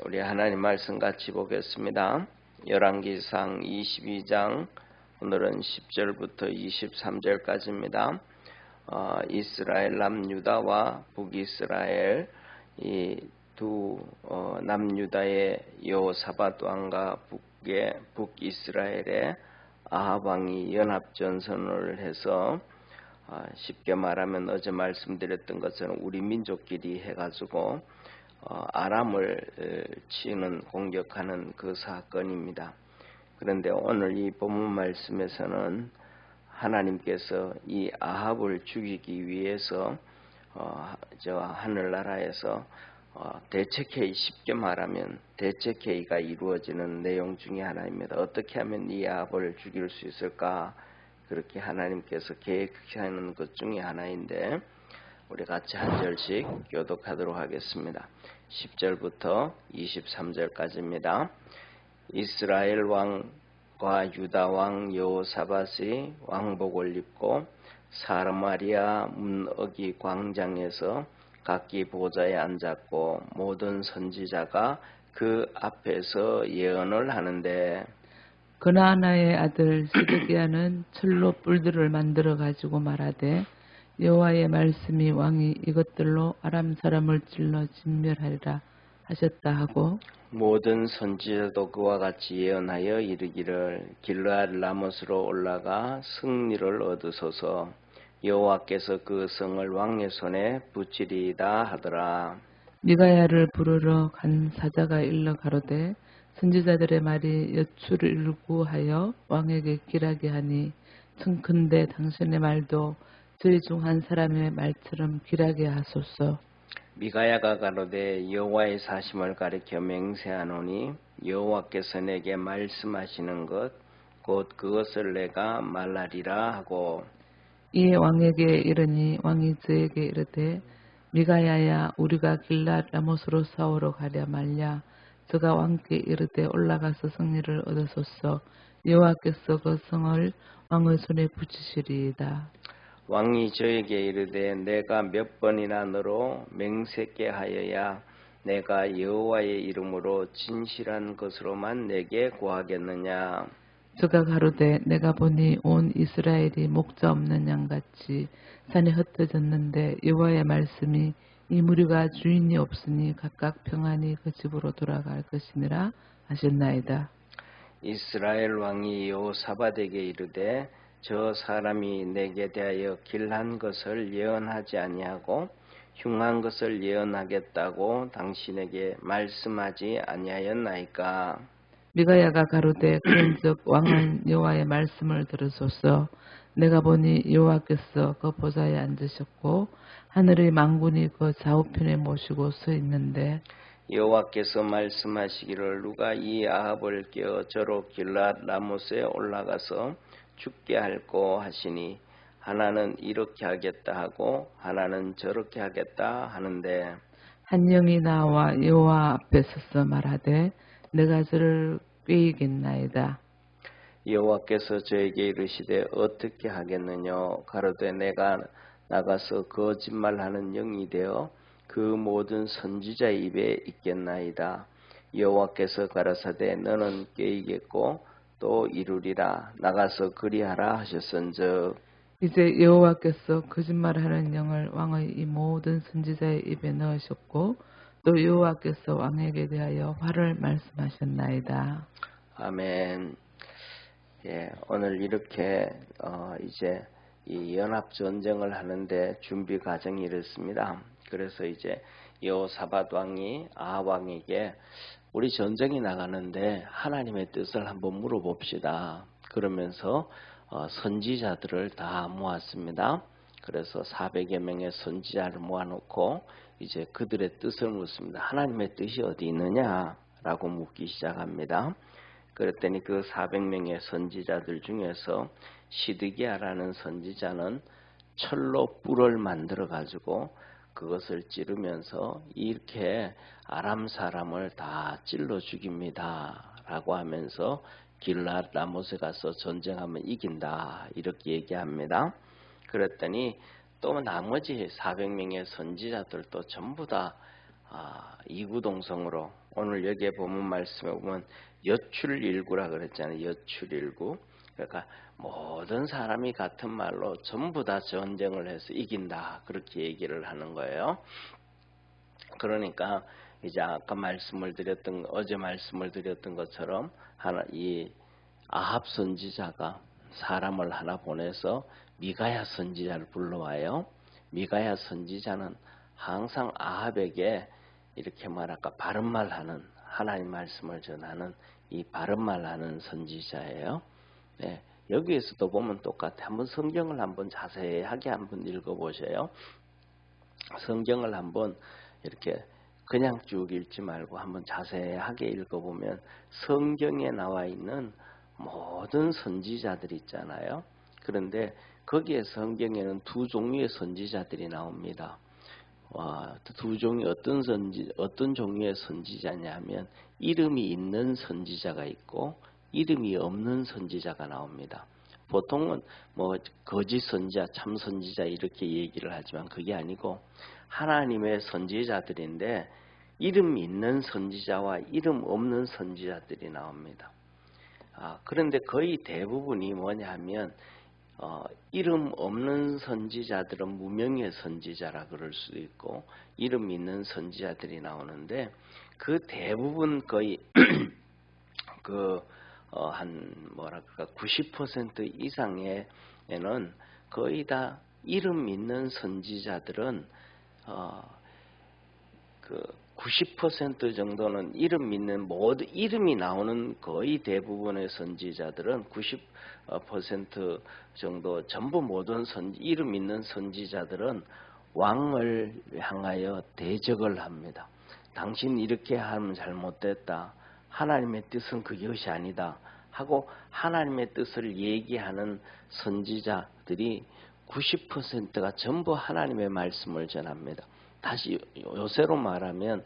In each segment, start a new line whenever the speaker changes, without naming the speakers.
우리 하나님 말씀 같이 보겠습니다. 열왕기상 22장 오늘은 10절부터 23절까지입니다. 이스라엘 남유다와 북이스라엘 이 두 남유다의 여호사밧 왕과 북이스라엘의 아합 왕이 연합전선을 해서 쉽게 말하면 어제 말씀드렸던 것처럼 우리 민족끼리 해가지고 아람을 치는 공격하는 그 사건입니다. 그런데 오늘 이 본문 말씀에서는 하나님께서 이 아합을 죽이기 위해서 저 하늘나라에서 대책회의, 쉽게 말하면 대책회의가 이루어지는 내용 중에 하나입니다. 어떻게 하면 이 아합을 죽일 수 있을까? 그렇게 하나님께서 계획하는 것 중에 하나인데 우리 같이 한 절씩 교독하도록 하겠습니다. 10절부터 23절까지입니다. 이스라엘 왕과 유다 왕 여호사밧이 왕복을 입고 사마리아 문어기 광장에서 각기 보좌에 앉았고 모든 선지자가 그 앞에서 예언을 하는데
그나아나의 아들 시드기야는 철로 뿔들을 만들어 가지고 말하되 여호와의 말씀이 왕이 이것들로 아람 사람을 찔러 진멸하리라 하셨다 하고
모든 선지자도 그와 같이 예언하여 이르기를 길르앗 라못으로 올라가 승리를 얻으소서 여호와께서 그 성을 왕의 손에 붙이리이다 하더라.
미가야를 부르러 간 사자가 일러 가로되 선지자들의 말이 여추를 일구하여 왕에게 길하게 하니 청컨대 당신의 말도 저희 중 한 사람의 말처럼 길하게 하소서.
미가야가 가로되 여호와의 사심을 가리켜 맹세하노니 여호와께서 내게 말씀하시는 것 곧 그것을 내가 말하리라 하고
이에 왕에게 이르니 왕이 저에게 이르되 미가야야 우리가 길랏 라못으로 싸우러 가랴 말랴. 저가 왕께 이르되 올라가서 승리를 얻으소서. 여호와께서 그 성을 왕의 손에 붙이시리이다.
왕이 저에게 이르되 내가 몇 번이나 너로 맹세케 하여야 내가 여호와의 이름으로 진실한 것으로만 내게 구하겠느냐.
저가 가로되 내가 보니 온 이스라엘이 목자 없는 양같이 산에 흩어졌는데 여호와의 말씀이 이 무리가 주인이 없으니 각각 평안히 그 집으로 돌아갈 것이니라 하셨나이다.
이스라엘 왕이 여호사밧에게 이르되 저 사람이 내게 대하여 길한 것을 예언하지 아니하고 흉한 것을 예언하겠다고 당신에게 말씀하지 아니하였나이까.
미가야가 가로되 그런즉 왕은 여호와의 말씀을 들으소서. 내가 보니 여호와께서 그 보좌에 앉으셨고 하늘의 만군이 그 좌우편에 모시고 서 있는데
여호와께서 말씀하시기를 누가 이 아합을 깨어 저로 길랏 라못에 올라가서 죽게 할꼬 하시니 하나는 이렇게 하겠다 하고 하나는 저렇게 하겠다 하는데
한 영이 나와 여호와 앞에 서서 말하되 내가 저를 꾀이겠나이다.
여호와께서 저에게 이르시되 어떻게 하겠느냐. 가로되 내가 나가서 거짓말하는 영이 되어 그 모든 선지자의 입에 있겠나이다. 여호와께서 가라사대 너는 꾀이겠고 또 이루리라. 나가서 그리하라 하셨은즉
이제 여호와께서 거짓말하는 영을 왕의 이 모든 선지자의 입에 넣으셨고 또 여호와께서 왕에게 대하여 화를 말씀하셨나이다.
아멘. 예, 오늘 이렇게 이제 이 연합 전쟁을 하는데 준비 과정이 이렇습니다. 그래서 이제 여호사밧 왕이 아합 왕에게 우리 전쟁이 나가는데 하나님의 뜻을 한번 물어봅시다. 그러면서 선지자들을 다 모았습니다. 그래서 400여 명의 선지자를 모아놓고 이제 그들의 뜻을 묻습니다. 하나님의 뜻이 어디 있느냐라고 묻기 시작합니다. 그랬더니 그 400명의 선지자들 중에서 시드기야라는 선지자는 철로 뿔을 만들어 가지고 그것을 찌르면서 이렇게 아람 사람을 다 찔러 죽입니다 라고 하면서 길랏 라못에 가서 전쟁하면 이긴다 이렇게 얘기합니다. 그랬더니 또 나머지 400명의 선지자들도 전부 다 이구동성으로 오늘 여기에 보면 말씀에 보면 여출일구라 그랬잖아요. 여출일구. 그러니까 모든 사람이 같은 말로 전부 다 전쟁을 해서 이긴다. 그렇게 얘기를 하는 거예요. 그러니까 이제 아까 어제 말씀을 드렸던 것처럼 이 아합 선지자가 사람을 하나 보내서 미가야 선지자를 불러와요. 미가야 선지자는 항상 아합에게 이렇게 말할까 바른 말하는, 하나님 말씀을 전하는 이 바른 말하는 선지자예요. 네, 여기에서도 보면 똑같아. 한번 성경을 한번 자세하게 한번 읽어보세요. 성경을 한번 이렇게 그냥 쭉 읽지 말고 한번 자세하게 읽어보면 성경에 나와 있는 모든 선지자들이 있잖아요. 그런데 거기에 성경에는 두 종류의 선지자들이 나옵니다. 두 종류 어떤 종류의 선지자냐면 이름이 있는 선지자가 있고 이름이 없는 선지자가 나옵니다. 보통은 뭐 거짓 선지자, 참 선지자 이렇게 얘기를 하지만 그게 아니고 하나님의 선지자들인데 이름 있는 선지자와 이름 없는 선지자들이 나옵니다. 그런데 거의 대부분이 뭐냐 하면 이름 없는 선지자들은 무명의 선지자라 그럴 수도 있고 이름 있는 선지자들이 나오는데 그 대부분 거의 한 90% 이상에는 거의 다 이름 있는 선지자들은 90% 정도는 이름이 나오는 거의 대부분의 선지자들은 90% 정도 전부 모든 이름 있는 선지자들은 왕을 향하여 대적을 합니다. 당신 이렇게 하면 잘못됐다. 하나님의 뜻은 그것이 아니다. 하고 하나님의 뜻을 얘기하는 선지자들이 90%가 전부 하나님의 말씀을 전합니다. 다시 요새로 말하면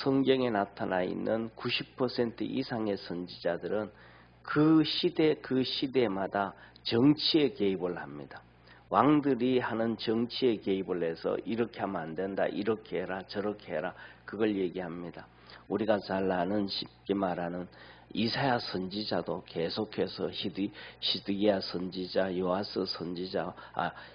성경에 나타나 있는 90% 이상의 선지자들은 그 시대마다 정치에 개입을 합니다. 왕들이 하는 정치에 개입을 해서 이렇게 하면 안 된다, 이렇게 해라, 저렇게 해라, 그걸 얘기합니다. 우리가 잘 아는 쉽게 말하는 이사야 선지자도 계속해서 히스기야 선지자, 요아스 선지자,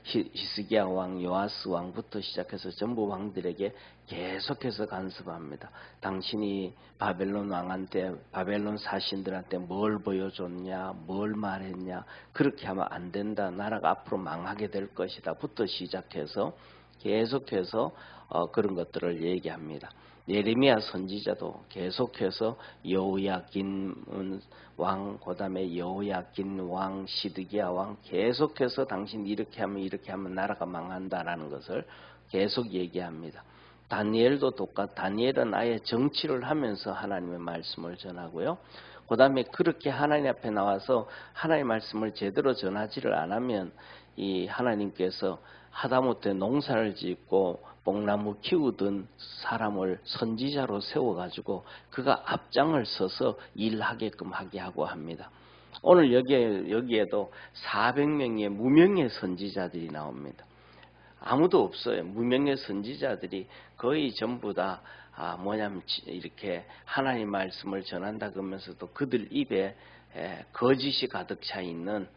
히스기야 왕, 요아스 왕부터 시작해서 전부 왕들에게 계속해서 간섭합니다. 당신이 바벨론 왕한테, 바벨론 사신들한테 뭘 보여줬냐, 뭘 말했냐, 그렇게 하면 안 된다, 나라가 앞으로 망하게 될 것이다 부터 시작해서 계속해서 그런 것들을 얘기합니다. 예레미야 선지자도 계속해서 여호야긴 왕, 그 다음에 여호야긴 왕, 시드기야 왕 계속해서 당신 이렇게 하면 나라가 망한다라는 것을 계속 얘기합니다. 다니엘도 다니엘은 아예 정치를 하면서 하나님의 말씀을 전하고요. 그 다음에 그렇게 하나님 앞에 나와서 하나님의 말씀을 제대로 전하지를 않으면 이 하나님께서 하다못해 농사를 짓고 뽕나무 키우던 사람을 선지자로 세워가지고 그가 앞장을 서서 일하게끔 하게 하고 합니다. 오늘 여기에도 400명의 무명의 선지자들이 나옵니다. 아무도 없어요. 무명의 선지자들이 거의 전부 다 뭐냐면 이렇게 하나님 말씀을 전한다 그러면서도 그들 입에 거짓이 가득 차 있는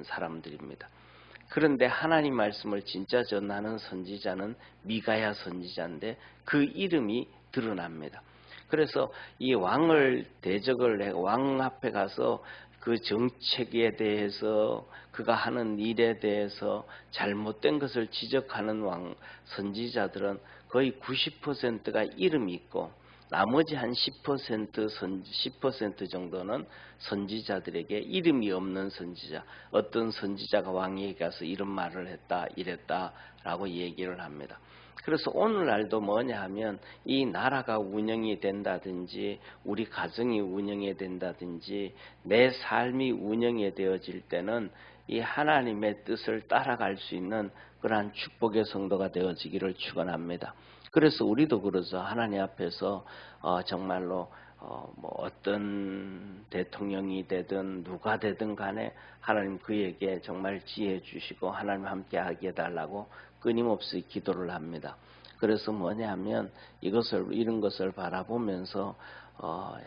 사람들입니다. 그런데 하나님 말씀을 진짜 전하는 선지자는 미가야 선지자인데 그 이름이 드러납니다. 그래서 이 왕을 대적을 해 왕 앞에 가서 그 정책에 대해서 그가 하는 일에 대해서 잘못된 것을 지적하는 선지자들은 거의 90%가 이름이 있고 나머지 한 10% 정도는 선지자들에게 이름이 없는 선지자, 어떤 선지자가 왕에게 가서 이런 말을 했다, 이랬다라고 얘기를 합니다. 그래서 오늘날도 뭐냐 하면 이 나라가 운영이 된다든지 우리 가정이 운영이 된다든지 내 삶이 운영이 되어질 때는 이 하나님의 뜻을 따라갈 수 있는 그러한 축복의 성도가 되어지기를 축원합니다. 그래서 우리도 그러죠. 하나님 앞에서 정말로 뭐 어떤 대통령이 되든 누가 되든 간에 하나님 그에게 정말 지혜 주시고 하나님 함께 하게 해달라고 끊임없이 기도를 합니다. 그래서 뭐냐면 이런 것을 바라보면서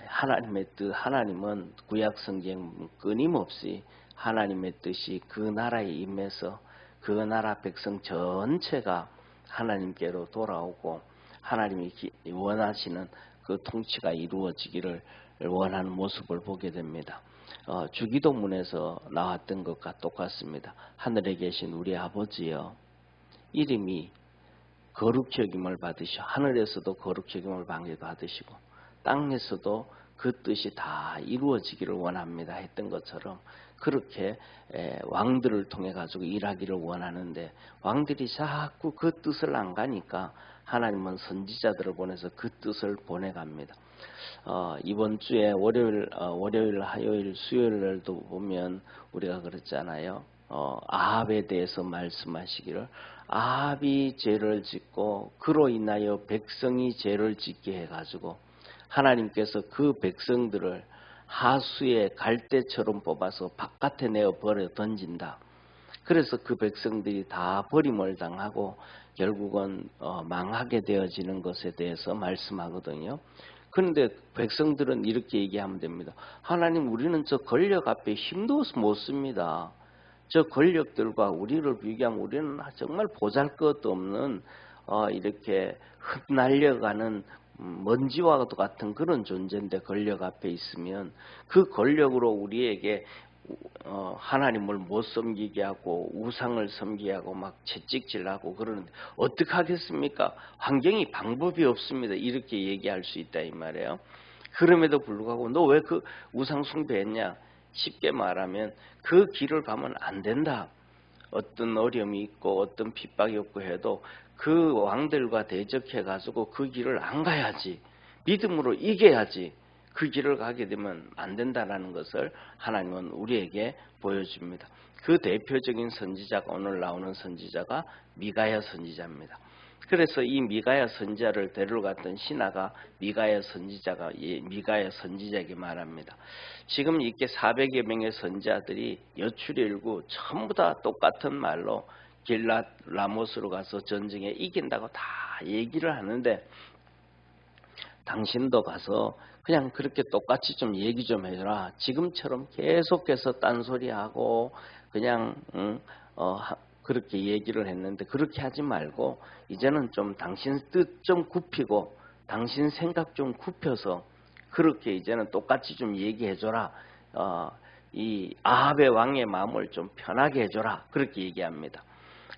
하나님의 뜻, 하나님은 구약 성경 끊임없이 하나님의 뜻이 그 나라에 임해서 그 나라 백성 전체가 하나님께로 돌아오고 하나님이 원하시는 그 통치가 이루어지기를 원하는 모습을 보게 됩니다. 주기도문에서 나왔던 것과 똑같습니다. 하늘에 계신 우리 아버지여, 이름이 거룩히 여김을 받으시고 하늘에서도 거룩히 여김을 받으시고 땅에서도 그 뜻이 다 이루어지기를 원합니다 했던 것처럼, 그렇게 왕들을 통해 가지고 일하기를 원하는데 왕들이 자꾸 그 뜻을 안 가니까 하나님은 선지자들을 보내서 그 뜻을 보내갑니다. 이번 주에 월요일, 화요일, 수요일날도 보면 우리가 그랬잖아요. 아합에 대해서 말씀하시기를, 아합이 죄를 짓고 그로 인하여 백성이 죄를 짓게 해가지고 하나님께서 그 백성들을 하수의 갈대처럼 뽑아서 바깥에 내어 버려 던진다. 그래서 그 백성들이 다 버림을 당하고 결국은 망하게 되어지는 것에 대해서 말씀하거든요. 그런데 백성들은 이렇게 얘기하면 됩니다. 하나님, 우리는 저 권력 앞에 힘도 못 씁니다. 저 권력들과 우리를 비교하면 우리는 정말 보잘것없는 이렇게 흩날려가는 먼지와 같은 그런 존재인데, 권력 앞에 있으면 그 권력으로 우리에게 하나님을 못 섬기게 하고 우상을 섬기게 하고 막 채찍질하고 그러는데 어떻게 하겠습니까? 환경이 방법이 없습니다. 이렇게 얘기할 수 있다 이 말이에요. 그럼에도 불구하고 너 왜 그 우상 숭배했냐? 쉽게 말하면 그 길을 가면 안 된다. 어떤 어려움이 있고 어떤 핍박이 없고 해도 그 왕들과 대적해 가지고 그 길을 안 가야지. 믿음으로 이겨야지. 그 길을 가게 되면 안 된다라는 것을 하나님은 우리에게 보여줍니다. 그 대표적인 선지자가, 오늘 나오는 선지자가 미가야 선지자입니다. 그래서 이 미가야 선지자를 데려갔던 신하가 미가야 선지자에게 말합니다. 지금 이렇게 400여 명의 선지자들이 여출일구 전부 다 똑같은 말로 길랏 라모스로 가서 전쟁에 이긴다고 다 얘기를 하는데, 당신도 가서 그냥 그렇게 똑같이 좀 얘기 좀 해줘라. 지금처럼 계속해서 딴소리하고 그냥 그렇게 얘기를 했는데, 그렇게 하지 말고 이제는 좀 당신 뜻 좀 굽히고 당신 생각 좀 굽혀서 그렇게 이제는 똑같이 좀 얘기해줘라. 이 아합의 왕의 마음을 좀 편하게 해줘라. 그렇게 얘기합니다.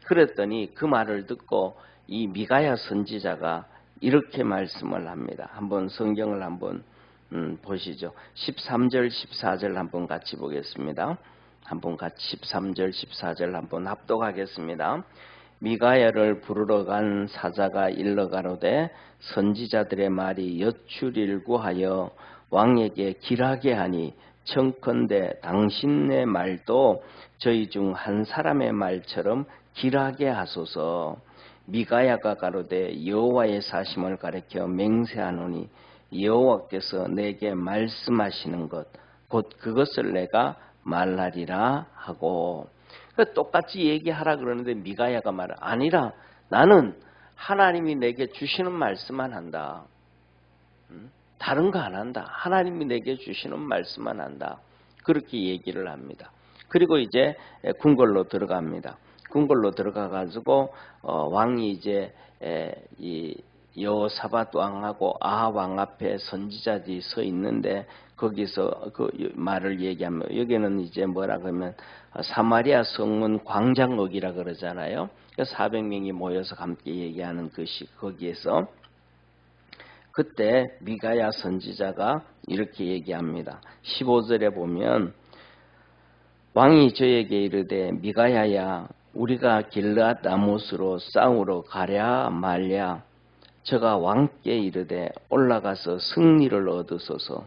그랬더니 그 말을 듣고 이 미가야 선지자가 이렇게 말씀을 합니다. 한번 성경을 한번 보시죠. 13절 14절 한번 같이 보겠습니다. 한번 같이 13절 14절 한번 합독하겠습니다. 미가야를 부르러 간 사자가 일러 가로되, 선지자들의 말이 여출일구하여 왕에게 길하게 하니 청컨대 당신의 말도 저희 중 한 사람의 말처럼 길하게 하소서. 미가야가 가로되, 여호와의 사심을 가리켜 맹세하노니 여호와께서 내게 말씀하시는 것 곧 그것을 내가 말하리라 하고. 똑같이 얘기하라 그러는데 미가야가 말을, 아니라 나는 하나님이 내게 주시는 말씀만 한다. 다른 거 안 한다. 하나님이 내게 주시는 말씀만 한다. 그렇게 얘기를 합니다. 그리고 이제 궁궐로 들어갑니다. 궁궐로 들어가 가지고 왕이 이제 이 여호사밧 왕하고 아합 왕 앞에 선지자들이 서 있는데, 거기서 그 말을 얘기하면, 여기는 이제 뭐라 그러면 사마리아 성문 광장역이라 그러잖아요. 400명이 모여서 함께 얘기하는 것이 거기에서, 그때 미가야 선지자가 이렇게 얘기합니다. 15절에 보면, 왕이 저에게 이르되, 미가야야, 우리가 길랏 라못으로 싸우러 가랴 말랴. 저가 왕께 이르되, 올라가서 승리를 얻으소서.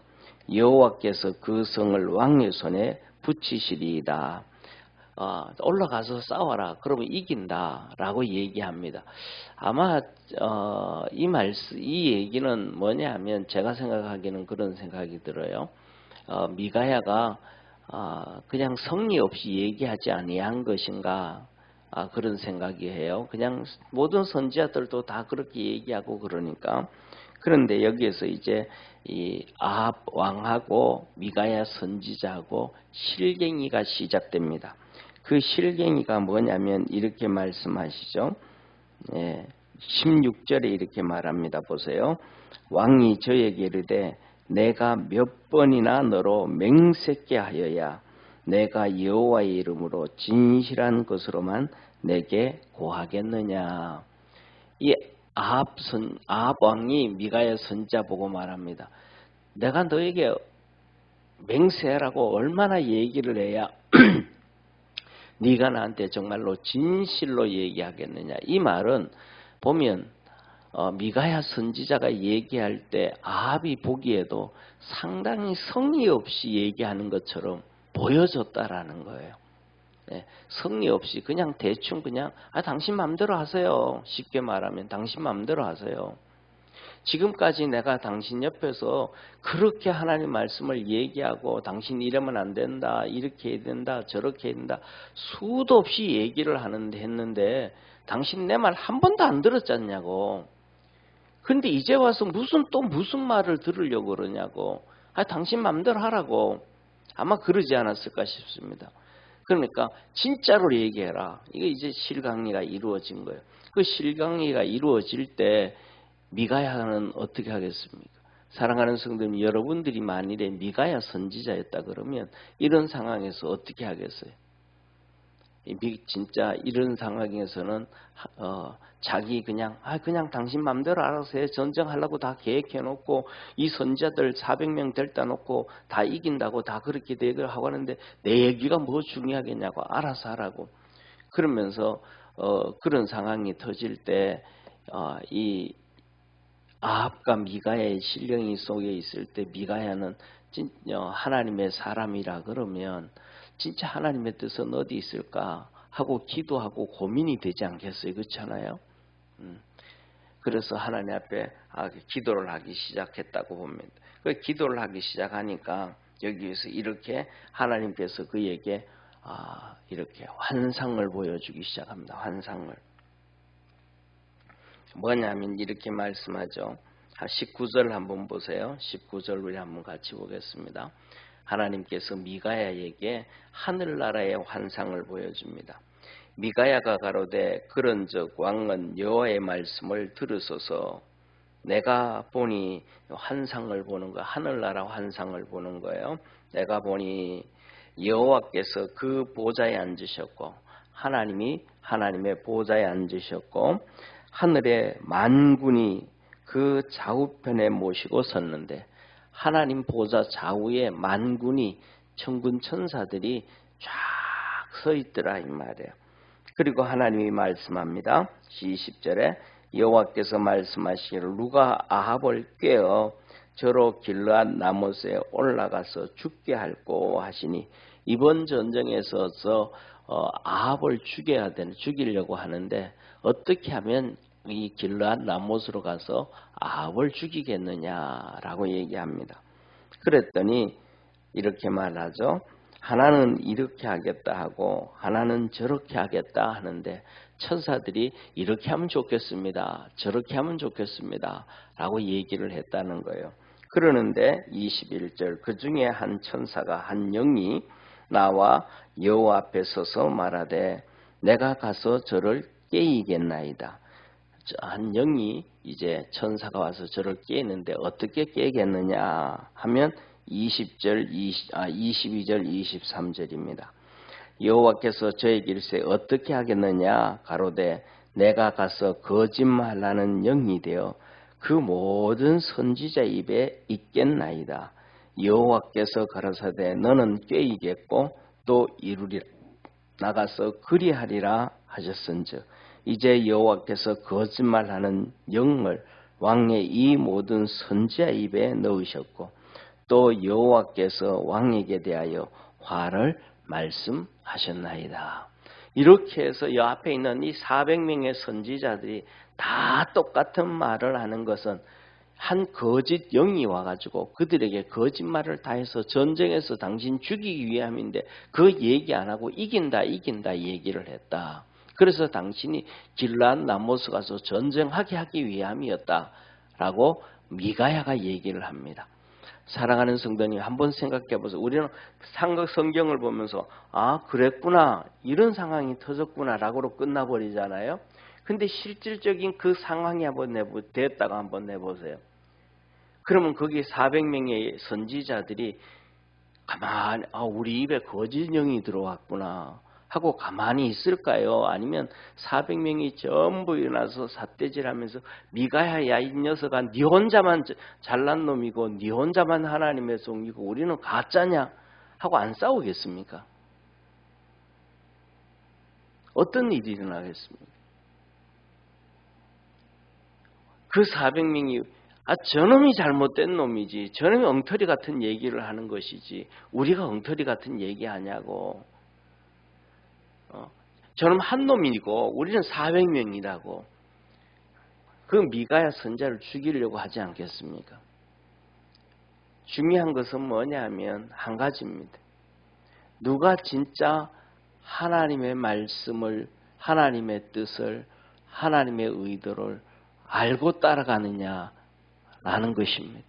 여호와께서 그 성을 왕의 손에 붙이시리이다. 올라가서 싸워라. 그러면 이긴다라고 얘기합니다. 아마 이 얘기는 뭐냐 하면, 제가 생각하기에는 그런 생각이 들어요. 미가야가 그냥 성의 없이 얘기하지 아니한 것인가, 그런 생각이 해요. 그냥 모든 선지자들도 다 그렇게 얘기하고 그러니까. 그런데 여기에서 이제 이 아합 왕하고 미가야 선지자하고 실갱이가 시작됩니다. 그 실갱이가 뭐냐면 이렇게 말씀하시죠. 16절에 이렇게 말합니다. 보세요. 왕이 저에게 이르되 내가 몇 번이나 너로 맹세케 하여야 내가 여호와의 이름으로 진실한 것으로만 내게 고하겠느냐. 이 아합 왕이 미가야 선지자 보고 말합니다. 내가 너에게 맹세하라고 얼마나 얘기를 해야 네가 나한테 정말로 진실로 얘기하겠느냐. 이 말은 보면 미가야 선지자가 얘기할 때 아합이 보기에도 상당히 성의 없이 얘기하는 것처럼 보여졌다라는 거예요. 성의 없이 그냥 대충 그냥 당신 마음대로 하세요. 쉽게 말하면 당신 마음대로 하세요. 지금까지 내가 당신 옆에서 그렇게 하나님 말씀을 얘기하고 당신 이러면 안 된다, 이렇게 해야 된다, 저렇게 해야 된다 수도 없이 얘기를 했는데 당신 내 말 한 번도 안 들었잖냐고. 근데 이제 와서 무슨 말을 들으려고 그러냐고. 당신 마음대로 하라고. 아마 그러지 않았을까 싶습니다. 그러니까 진짜로 얘기해라. 이게 이제 실강리가 이루어진 거예요. 그 실강리가 이루어질 때 미가야는 어떻게 하겠습니까? 사랑하는 성도님, 여러분들이 만일에 미가야 선지자였다 그러면 이런 상황에서 어떻게 하겠어요? 진짜 이런 상황에서는 자기 그냥 당신 마음대로 알아서 해. 전쟁하려고 다 계획해놓고 이 선지자들 400명 데려다 놓고 다 이긴다고 다 그렇게 대결 하고 하는데 내 얘기가 뭐 중요하겠냐고 알아서 하라고. 그러면서 그런 상황이 터질 때 이 아합과 미가야의 실령이 속에 있을 때 미가야는 하나님의 사람이라 그러면 진짜 하나님의 뜻은 어디 있을까 하고 기도하고 고민이 되지 않겠어요? 그렇잖아요. 그래서 하나님 앞에 기도를 하기 시작했다고 봅니다. 그 기도를 하기 시작하니까 여기에서 이렇게 하나님께서 그에게 이렇게 환상을 보여주기 시작합니다. 환상을. 뭐냐면 이렇게 말씀하죠. 19절 한번 보세요. 19절 우리 한번 같이 보겠습니다. 하나님께서 미가야에게 하늘나라의 환상을 보여줍니다. 미가야가 가로되 그런즉 왕은 여호와의 말씀을 들으소서. 내가 보니 환상을 보는 거, 하늘나라 환상을 보는 거예요. 내가 보니 여호와께서 그 보좌에 앉으셨고 하나님이 하나님의 보좌에 앉으셨고 하늘의 만군이 그 좌우편에 모시고 섰는데 하나님 보좌 좌우에 만군이 천군 천사들이 쫙 서 있더라 이 말이에요. 그리고 하나님이 말씀합니다. 20절에 여호와께서 말씀하시기를 누가 아합을 꾀어 저로 길르앗 라못에 올라가서 죽게 할꼬 하시니 이번 전쟁에서 아합을 죽이려고 하는데 어떻게 하면 이 길르앗 라못으로 가서 아합을 죽이겠느냐라고 얘기합니다. 그랬더니 이렇게 말하죠. 하나는 이렇게 하겠다 하고 하나는 저렇게 하겠다 하는데 천사들이 이렇게 하면 좋겠습니다. 저렇게 하면 좋겠습니다. 라고 얘기를 했다는 거예요. 그러는데 21절 그 중에 한 천사가 한 영이 나와 여호와 앞에 서서 말하되 내가 가서 저를 깨이겠나이다. 한 영이 이제 천사가 와서 저를 깨는데 어떻게 깨겠느냐 하면 22절 23절입니다. 여호와께서 저에게 이르시되 어떻게 하겠느냐 가로되 내가 가서 거짓말하는 영이 되어 그 모든 선지자 입에 있겠나이다. 여호와께서 가라사대 너는 꾀이겠고 또 이루리라. 나가서 그리하리라 하셨은즉 이제 여호와께서 거짓말하는 영을 왕의 이 모든 선지자 입에 넣으셨고 또 여호와께서 왕에게 대하여 화를 말씀하셨나이다. 이렇게 해서 이 앞에 있는 이 400명의 선지자들이 다 똑같은 말을 하는 것은 한 거짓 영이 와가지고 그들에게 거짓말을 다 해서 전쟁에서 당신 죽이기 위함인데 그 얘기 안 하고 이긴다 얘기를 했다. 그래서 당신이 길르앗 라모스 가서 전쟁하게 하기 위함이었다라고 미가야가 얘기를 합니다. 사랑하는 성도님, 한번 생각해 보세요. 우리는 성경을 보면서 아 그랬구나, 이런 상황이 터졌구나라고 끝나버리잖아요. 근데 실질적인 그 상황이 한번 됐다가 한번 내보세요. 그러면 거기 400명의 선지자들이 가만히 우리 입에 거짓 영이 들어왔구나 하고 가만히 있을까요? 아니면 400명이 전부 일어나서 삿대질하면서 미가야, 야 이 녀석아, 네 혼자만 잘난 놈이고 네 혼자만 하나님의 종이고 우리는 가짜냐 하고 안 싸우겠습니까? 어떤 일이 일어나겠습니까? 그 400명이 저놈이 잘못된 놈이지, 저놈이 엉터리 같은 얘기를 하는 것이지 우리가 엉터리 같은 얘기하냐고. 저놈 한 놈이고 우리는 400명이라고. 그 미가야 선자를 죽이려고 하지 않겠습니까? 중요한 것은 뭐냐면 한 가지입니다. 누가 진짜 하나님의 말씀을, 하나님의 뜻을, 하나님의 의도를 알고 따라가느냐라는 것입니다.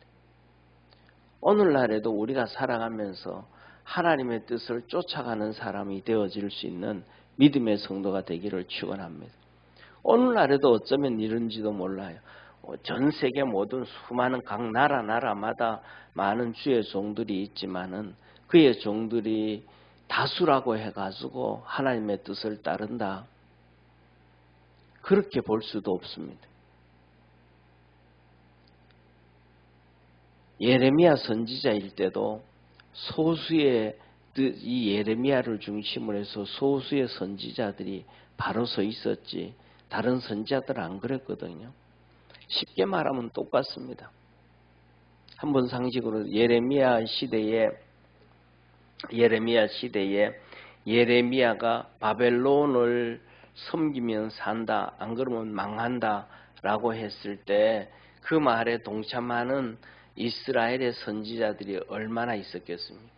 오늘날에도 우리가 살아가면서 하나님의 뜻을 쫓아가는 사람이 되어질 수 있는 믿음의 성도가 되기를 축원합니다. 오늘날에도 어쩌면 이런지도 몰라요. 전 세계 모든 수많은 각 나라마다 많은 주의 종들이 있지만은 그의 종들이 다수라고 해가지고 하나님의 뜻을 따른다, 그렇게 볼 수도 없습니다. 예레미야 선지자일 때도 소수의 이 예레미야를 중심으로 해서 소수의 선지자들이 바로 서 있었지 다른 선지자들은 안 그랬거든요. 쉽게 말하면 똑같습니다. 한번 상식으로 예레미야 시대에 예레미야가 바벨론을 섬기면 산다, 안 그러면 망한다 라고 했을 때 그 말에 동참하는 이스라엘의 선지자들이 얼마나 있었겠습니까?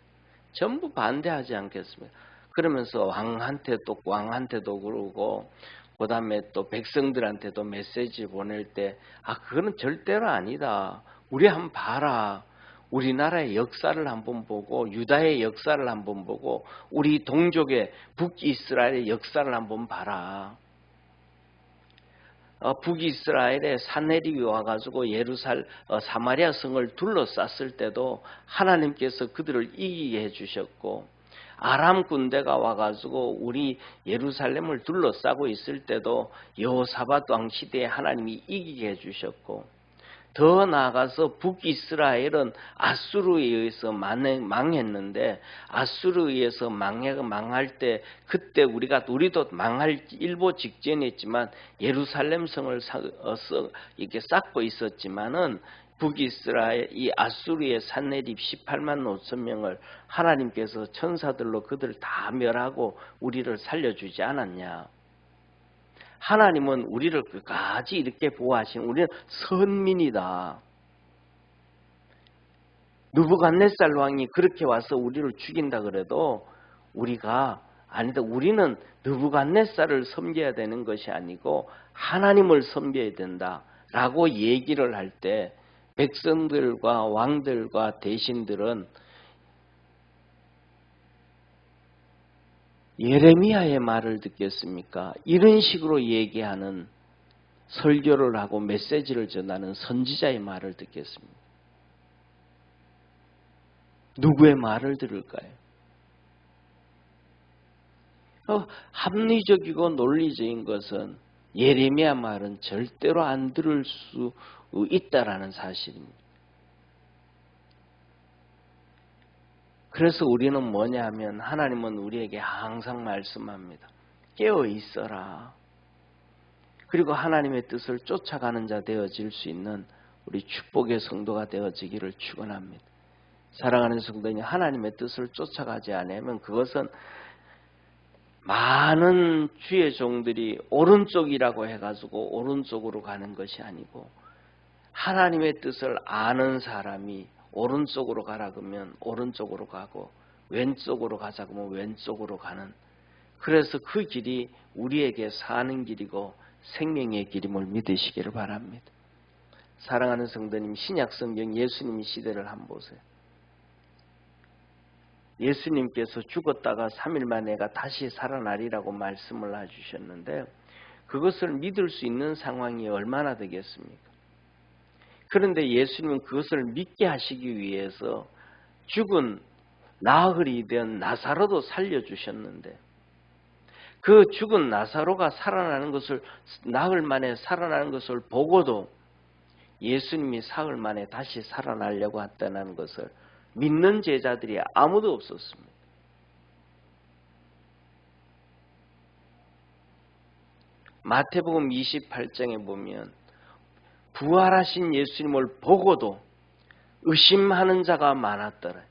전부 반대하지 않겠습니까? 그러면서 왕한테도 그러고 그 다음에 또 백성들한테도 메시지 보낼 때 그거는 절대로 아니다. 우리 한번 봐라. 우리나라의 역사를 한번 보고 유다의 역사를 한번 보고 우리 동족의 북이스라엘의 역사를 한번 봐라. 북이스라엘의 산헤립이 와가지고 사마리아 성을 둘러쌌을 때도 하나님께서 그들을 이기게 해주셨고, 아람 군대가 와가지고 우리 예루살렘을 둘러싸고 있을 때도 여호사밧 왕 시대에 하나님이 이기게 해주셨고, 더 나아가서 북이스라엘은 아수르에 의해서 망했는데 아수르에 의해서 망할 때 그때 우리도 망할 일보 직전이었지만 예루살렘 성을 이렇게 쌓고 있었지만은 북이스라엘 이 아수르의 산헤립 18만 5천 명을 하나님께서 천사들로 그들 다 멸하고 우리를 살려주지 않았냐. 하나님은 우리를 끝까지 이렇게 보호하신, 우리는 선민이다. 느부갓네살 왕이 그렇게 와서 우리를 죽인다 그래도 우리가 아니다. 우리는 느부갓네살을 섬겨야 되는 것이 아니고 하나님을 섬겨야 된다라고 얘기를 할 때 백성들과 왕들과 대신들은 예레미야의 말을 듣겠습니까? 이런 식으로 얘기하는, 설교를 하고 메시지를 전하는 선지자의 말을 듣겠습니다. 누구의 말을 들을까요? 합리적이고 논리적인 것은 예레미야 말은 절대로 안 들을 수 있다라는 사실입니다. 그래서 우리는 뭐냐 하면 하나님은 우리에게 항상 말씀합니다. 깨어 있어라. 그리고 하나님의 뜻을 쫓아가는 자 되어질 수 있는 우리 축복의 성도가 되어지기를 축원합니다. 사랑하는 성도님, 하나님의 뜻을 쫓아가지 않으면 그것은 많은 주의 종들이 오른쪽이라고 해가지고 오른쪽으로 가는 것이 아니고 하나님의 뜻을 아는 사람이 오른쪽으로 가라 그러면 오른쪽으로 가고 왼쪽으로 가자 그러면 왼쪽으로 가는 그래서 그 길이 우리에게 사는 길이고 생명의 길임을 믿으시기를 바랍니다. 사랑하는 성도님, 신약성경 예수님 시대를 한번 보세요. 예수님께서 죽었다가 3일 만에 내가 다시 살아나리라고 말씀을 해주셨는데 그것을 믿을 수 있는 상황이 얼마나 되겠습니까? 그런데 예수님은 그것을 믿게 하시기 위해서 죽은 나흘이 된 나사로도 살려주셨는데 그 죽은 나사로가 살아나는 것을 나흘 만에 살아나는 것을 보고도 예수님이 사흘 만에 다시 살아나려고 했다는 것을 믿는 제자들이 아무도 없었습니다. 마태복음 28장에 보면 부활하신 예수님을 보고도 의심하는 자가 많았더라.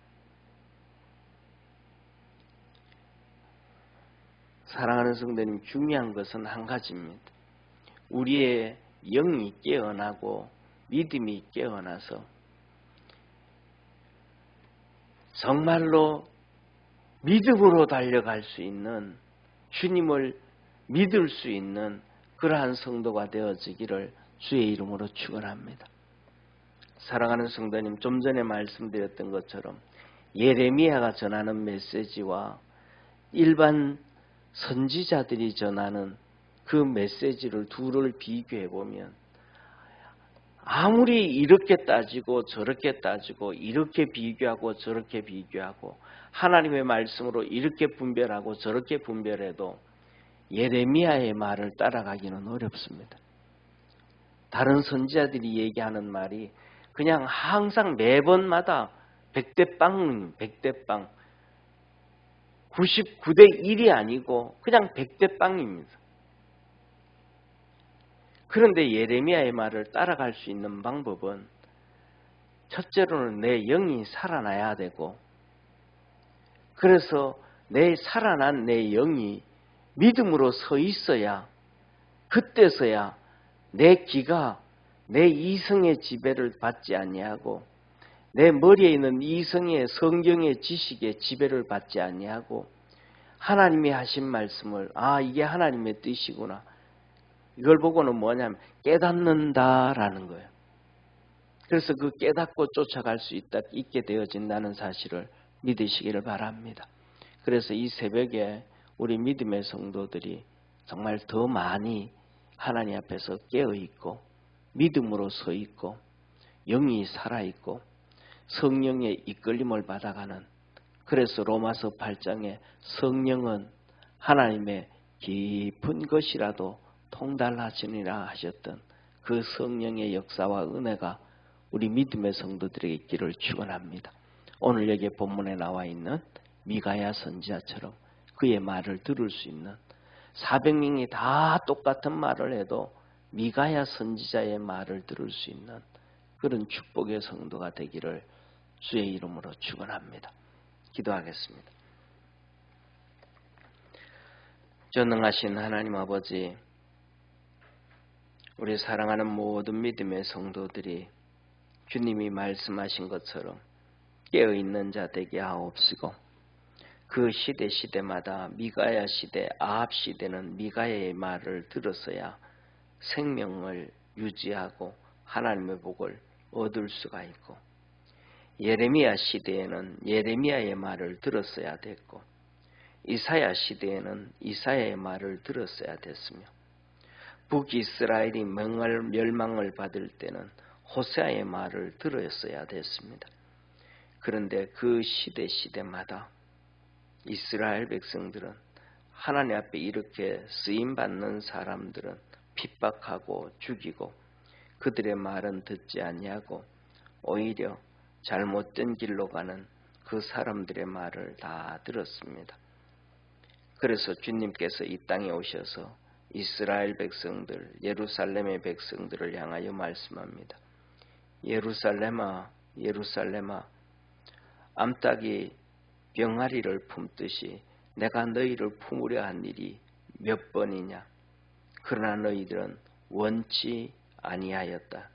사랑하는 성도님, 중요한 것은 한 가지입니다. 우리의 영이 깨어나고 믿음이 깨어나서 정말로 믿음으로 달려갈 수 있는, 주님을 믿을 수 있는 그러한 성도가 되어지기를 주의 이름으로 축원합니다. 사랑하는 성도님, 좀 전에 말씀드렸던 것처럼 예레미야가 전하는 메시지와 일반 선지자들이 전하는 그 메시지를 둘을 비교해 보면 아무리 이렇게 따지고 저렇게 따지고 이렇게 비교하고 저렇게 비교하고 하나님의 말씀으로 이렇게 분별하고 저렇게 분별해도 예레미야의 말을 따라가기는 어렵습니다. 다른 선지자들이 얘기하는 말이 그냥 항상 매번마다 100대 빵, 99대 1이 아니고 그냥 100대 빵입니다. 그런데 예레미야의 말을 따라갈 수 있는 방법은 첫째로는 내 영이 살아나야 되고, 그래서 살아난 내 영이 믿음으로 서 있어야, 그때서야 내 귀가 내 이성의 지배를 받지 아니하고 내 머리에 있는 이성의 성경의 지식의 지배를 받지 아니하고 하나님이 하신 말씀을 이게 하나님의 뜻이구나, 이걸 보고는 뭐냐면 깨닫는다라는 거예요. 그래서 그 깨닫고 쫓아갈 수 있게 되어진다는 사실을 믿으시기를 바랍니다. 그래서 이 새벽에 우리 믿음의 성도들이 정말 더 많이 하나님 앞에서 깨어있고 믿음으로 서 있고 영이 살아있고 성령의 이끌림을 받아가는, 그래서 로마서 8장에 성령은 하나님의 깊은 것이라도 통달하시니라 하셨던 그 성령의 역사와 은혜가 우리 믿음의 성도들에게 있기를 축원합니다. 오늘 여기 본문에 나와 있는 미가야 선지자처럼 그의 말을 들을 수 있는, 400명이 다 똑같은 말을 해도 미가야 선지자의 말을 들을 수 있는 그런 축복의 성도가 되기를 주의 이름으로 축원합니다. 기도하겠습니다. 전능하신 하나님 아버지, 우리 사랑하는 모든 믿음의 성도들이 주님이 말씀하신 것처럼 깨어있는 자 되게 하옵시고, 그 시대마다 미가야 시대, 아합 시대는 미가야의 말을 들었어야 생명을 유지하고 하나님의 복을 얻을 수가 있고, 예레미야 시대에는 예레미야의 말을 들었어야 됐고, 이사야 시대에는 이사야의 말을 들었어야 됐으며, 북이스라엘이 멸망을 받을 때는 호세아의 말을 들었어야 됐습니다. 그런데 그 시대마다 이스라엘 백성들은, 하나님 앞에 이렇게 쓰임받는 사람들은 핍박하고 죽이고 그들의 말은 듣지 아니하고 오히려 잘못된 길로 가는 그 사람들의 말을 다 들었습니다. 그래서 주님께서 이 땅에 오셔서 이스라엘 백성들, 예루살렘의 백성들을 향하여 말씀합니다. 예루살렘아, 예루살렘아, 암탉이 병아리를 품듯이 내가 너희를 품으려 한 일이 몇 번이냐? 그러나 너희들은 원치 아니하였다.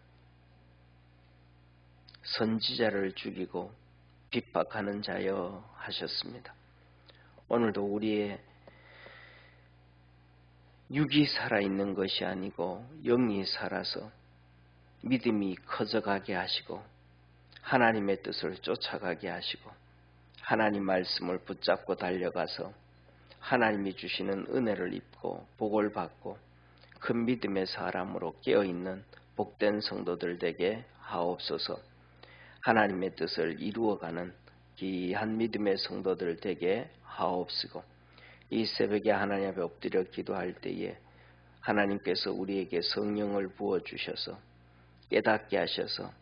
선지자를 죽이고 핍박하는 자여 하셨습니다. 오늘도 우리의 육이 살아있는 것이 아니고 영이 살아서 믿음이 커져가게 하시고 하나님의 뜻을 쫓아가게 하시고 하나님 말씀을 붙잡고 달려가서 하나님이 주시는 은혜를 입고 복을 받고 큰 믿음의 사람으로 깨어있는 복된 성도들 되게 하옵소서. 하나님의 뜻을 이루어가는 귀한 믿음의 성도들 되게 하옵시고 이 새벽에 하나님 앞에 엎드려 기도할 때에 하나님께서 우리에게 성령을 부어주셔서 깨닫게 하셔서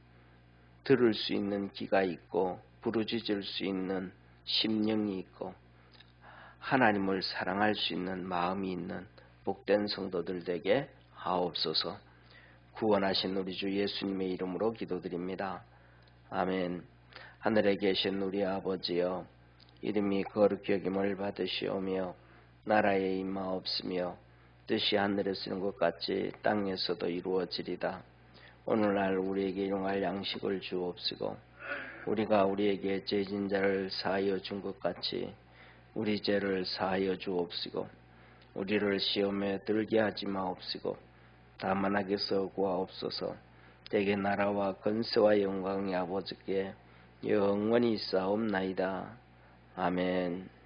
들을 수 있는 귀가 있고 부르짖을 수 있는 심령이 있고 하나님을 사랑할 수 있는 마음이 있는 복된 성도들 되게 하옵소서. 구원하신 우리 주 예수님의 이름으로 기도드립니다. 아멘. 하늘에 계신 우리 아버지여, 이름이 거룩히 여김을 받으시오며 나라의 임하옵시며 뜻이 하늘에서 이룬 것 같이 땅에서도 이루어지리다. 오늘날 우리에게 일용할 양식을 주옵시고 우리가 우리에게 죄진 자를 사하여 준 것 같이 우리 죄를 사하여 주옵시고 우리를 시험에 들게 하지 마옵시고 다만 악에서 구하옵소서. 대개 나라와 권세와 영광이 아버지께 영원히 있사옵나이다. 아멘.